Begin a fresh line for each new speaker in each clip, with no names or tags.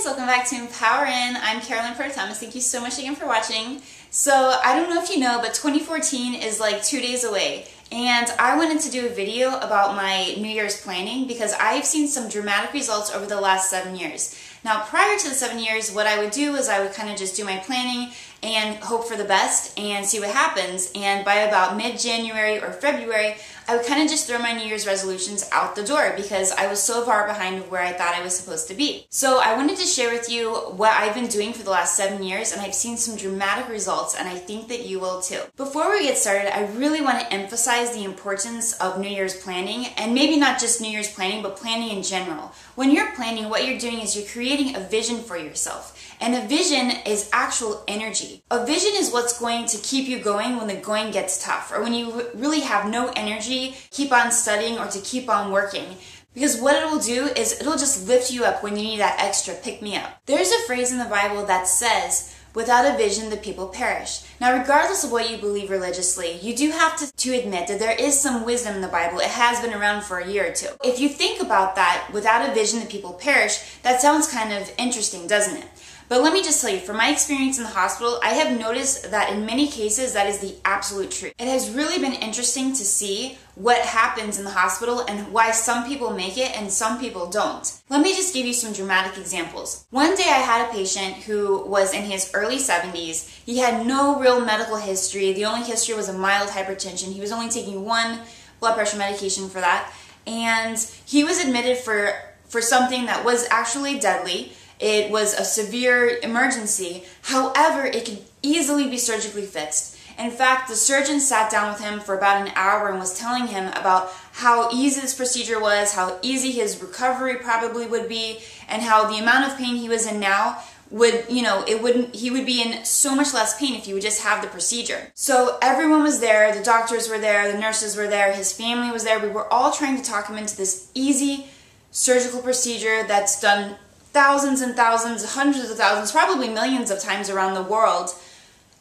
guys, welcome back to Empower In. I'm Carolyn Porter Thomas. Thank you so much again for watching. So I don't know if you know, but 2014 is like 2 days away. And I wanted to do a video about my New Year's planning because I've seen some dramatic results over the last 7 years. Now, prior to the 7 years, what I would do is I would kind of just do my planning and hope for the best and see what happens. And by about mid-January or February, I would kind of just throw my New Year's resolutions out the door because I was so far behind of where I thought I was supposed to be. So I wanted to share with you what I've been doing for the last 7 years, and I've seen some dramatic results, and I think that you will too. Before we get started, I really want to emphasize the importance of New Year's planning, and maybe not just New Year's planning, but planning in general. When you're planning, what you're doing is you're creating a vision for yourself. And a vision is actual energy. A vision is what's going to keep you going when the going gets tough, or when you really have no energy, keep on studying or to keep on working. Because what it will do is it'll just lift you up when you need that extra pick-me-up. There's a phrase in the Bible that says, "Without a vision, the people perish." Now, regardless of what you believe religiously, you do have to admit that there is some wisdom in the Bible. It has been around for a year or two. If you think about that, without a vision, the people perish, that sounds kind of interesting, doesn't it? But let me just tell you, from my experience in the hospital, I have noticed that in many cases that is the absolute truth. It has really been interesting to see what happens in the hospital and why some people make it and some people don't. Let me just give you some dramatic examples. One day I had a patient who was in his early 70s. He had no real medical history. The only history was a mild hypertension. He was only taking one blood pressure medication for that. And he was admitted for something that was actually deadly. It was a severe emergency. However, it could easily be surgically fixed. In fact, the surgeon sat down with him for about an hour and was telling him about how easy this procedure was, how easy his recovery probably would be, and how the amount of pain he was in now would, he would be in so much less pain if he would just have the procedure. So everyone was there, the doctors were there, the nurses were there, his family was there. We were all trying to talk him into this easy surgical procedure that's done thousands and thousands, hundreds of thousands, probably millions of times around the world.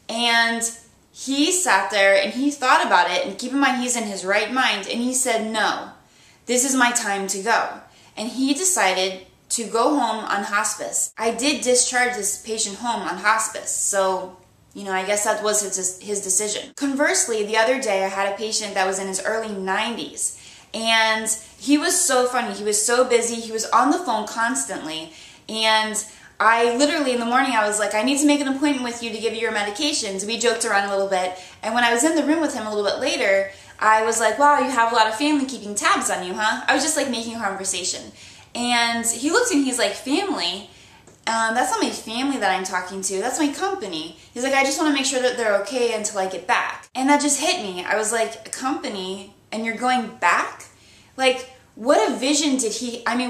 And he sat there and he thought about it, and keep in mind he's in his right mind, and he said, "No, this is my time to go." And he decided to go home on hospice. I did discharge this patient home on hospice, so I guess that was his decision. Conversely, the other day I had a patient that was in his early 90s. And he was so funny. He was so busy. He was on the phone constantly. And I literally, in the morning, I was like, "I need to make an appointment with you to give you your medications." We joked around a little bit. And when I was in the room with him a little bit later, I was like, "Wow, you have a lot of family keeping tabs on you, huh?" I was just like making conversation. And he looked at me, he's like, "Family? That's not my family that I'm talking to. That's my company." He's like, "I just want to make sure that they're okay until I get back." And that just hit me. I was like, "A company? And you're going back?" Like, what a vision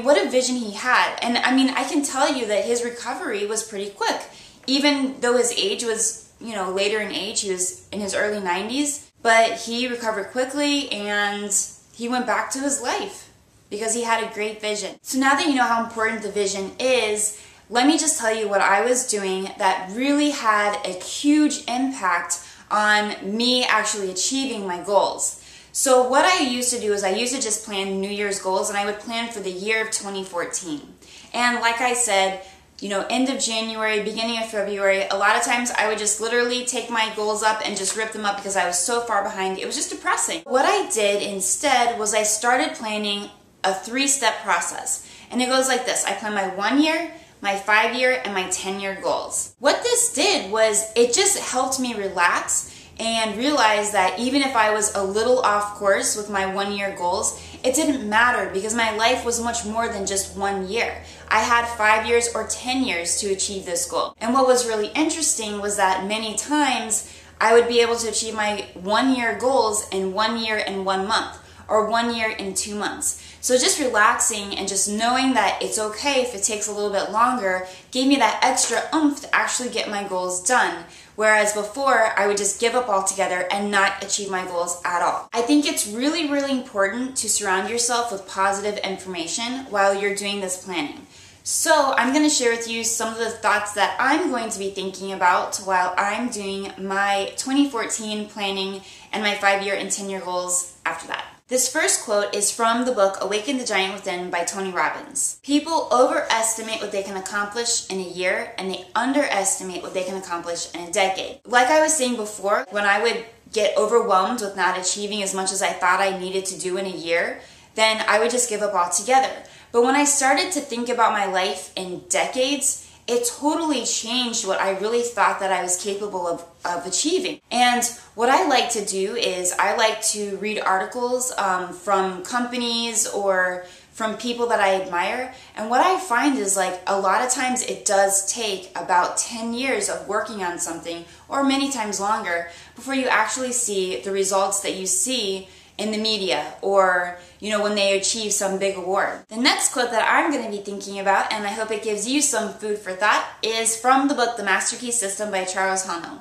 what a vision he had. And I can tell you that his recovery was pretty quick. Even though his age was, later in age, he was in his early 90s, but he recovered quickly and he went back to his life because he had a great vision. So now that you know how important the vision is, let me just tell you what I was doing that really had a huge impact on me actually achieving my goals. So what I used to do is I used to just plan New Year's goals, and I would plan for the year of 2014. And like I said, end of January, beginning of February, a lot of times I would just literally take my goals up and just rip them up because I was so far behind. It was just depressing. What I did instead was I started planning a 3-step process. And it goes like this. I plan my 1 year, my 5 year, and my 10-year goals. What this did was it just helped me relax and realize that even if I was a little off course with my 1-year goals, it didn't matter because my life was much more than just 1 year. I had 5 years or 10 years to achieve this goal. And what was really interesting was that many times I would be able to achieve my 1-year goals in 1 year and 1 month, or 1 year and 2 months. So just relaxing and just knowing that it's okay if it takes a little bit longer gave me that extra oomph to actually get my goals done. Whereas before, I would just give up altogether and not achieve my goals at all. I think it's really, really important to surround yourself with positive information while you're doing this planning. So I'm going to share with you some of the thoughts that I'm going to be thinking about while I'm doing my 2014 planning and my 5-year and 10-year goals after that. This first quote is from the book Awaken the Giant Within by Tony Robbins. People overestimate what they can accomplish in a year, and they underestimate what they can accomplish in a decade. Like I was saying before, when I would get overwhelmed with not achieving as much as I thought I needed to do in a year, then I would just give up altogether. But when I started to think about my life in decades, it totally changed what I really thought that I was capable of achieving. And what I like to do is I like to read articles from companies or from people that I admire. And what I find is like a lot of times it does take about 10 years of working on something, or many times longer, before you actually see the results that you see in the media, or when they achieve some big award. The next quote that I'm going to be thinking about, and I hope it gives you some food for thought, is from the book The Master Key System by Charles Haanel.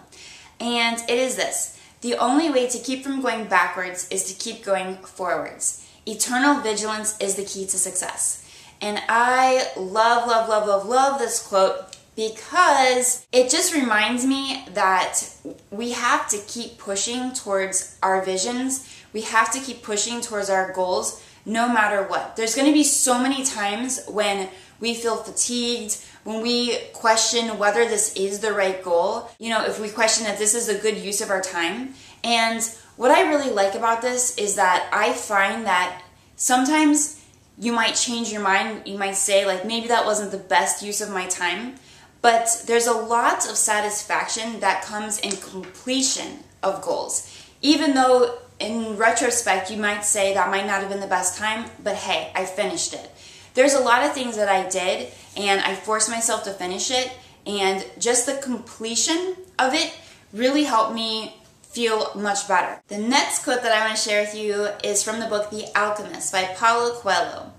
And it is this: the only way to keep from going backwards is to keep going forwards. Eternal vigilance is the key to success. And I love this quote, because it just reminds me that we have to keep pushing towards our visions. We have to keep pushing towards our goals no matter what. There's going to be so many times when we feel fatigued, when we question whether this is the right goal, if we question that this is a good use of our time. And what I really like about this is that I find that sometimes you might change your mind. You might say, like, maybe that wasn't the best use of my time. But there's a lot of satisfaction that comes in completion of goals. Even though in retrospect you might say that might not have been the best time, but hey, I finished it. There's a lot of things that I did and I forced myself to finish it, and just the completion of it really helped me feel much better. The next quote that I want to share with you is from the book The Alchemist by Paulo Coelho.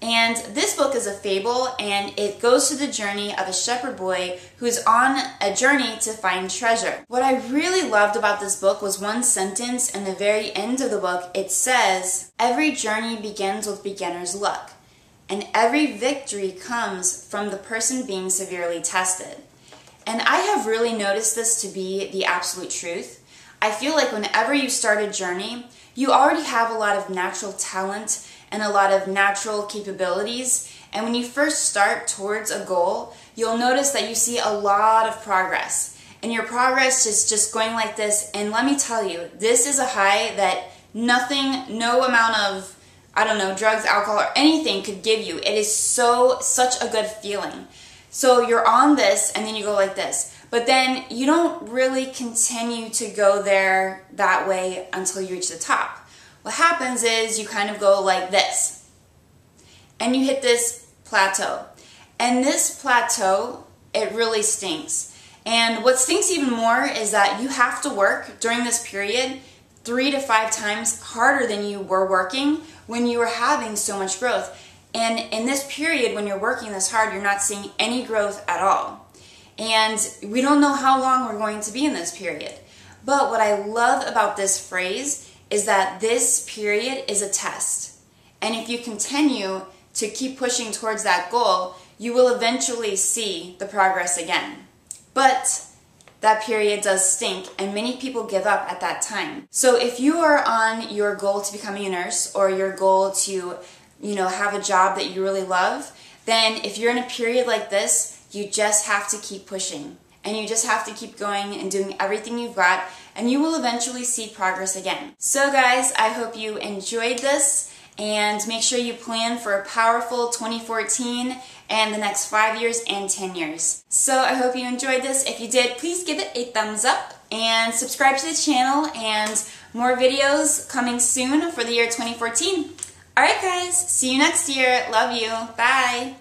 And this book is a fable, and it goes to the journey of a shepherd boy who's on a journey to find treasure. What I really loved about this book was one sentence in the very end of the book. It says, "Every journey begins with beginner's luck, and every victory comes from the person being severely tested." And I have really noticed this to be the absolute truth. I feel like whenever you start a journey, you already have a lot of natural talent and a lot of natural capabilities. And when you first start towards a goal, you'll notice that you see a lot of progress. And your progress is just going like this. And let me tell you, this is a high that nothing, no amount of, drugs, alcohol, or anything could give you. It is such a good feeling. So you're on this, and then you go like this. But then you don't really continue to go there that way until you reach the top. What happens is you kind of go like this, and you hit this plateau. And this plateau, it really stinks. And what stinks even more is that you have to work during this period 3 to 5 times harder than you were working when you were having so much growth. And in this period, when you're working this hard, you're not seeing any growth at all. And we don't know how long we're going to be in this period. But what I love about this phrase is that this period is a test. And if you continue to keep pushing towards that goal, you will eventually see the progress again. But that period does stink, and many people give up at that time. So if you are on your goal to becoming a nurse, or your goal to, have a job that you really love, then if you're in a period like this, you just have to keep pushing. And you just have to keep going and doing everything you've got, and you will eventually see progress again. So guys, I hope you enjoyed this, and make sure you plan for a powerful 2014 and the next 5 years and 10 years. So I hope you enjoyed this. If you did, please give it a thumbs up and subscribe to the channel, and more videos coming soon for the year 2014. Alright guys, see you next year. Love you. Bye.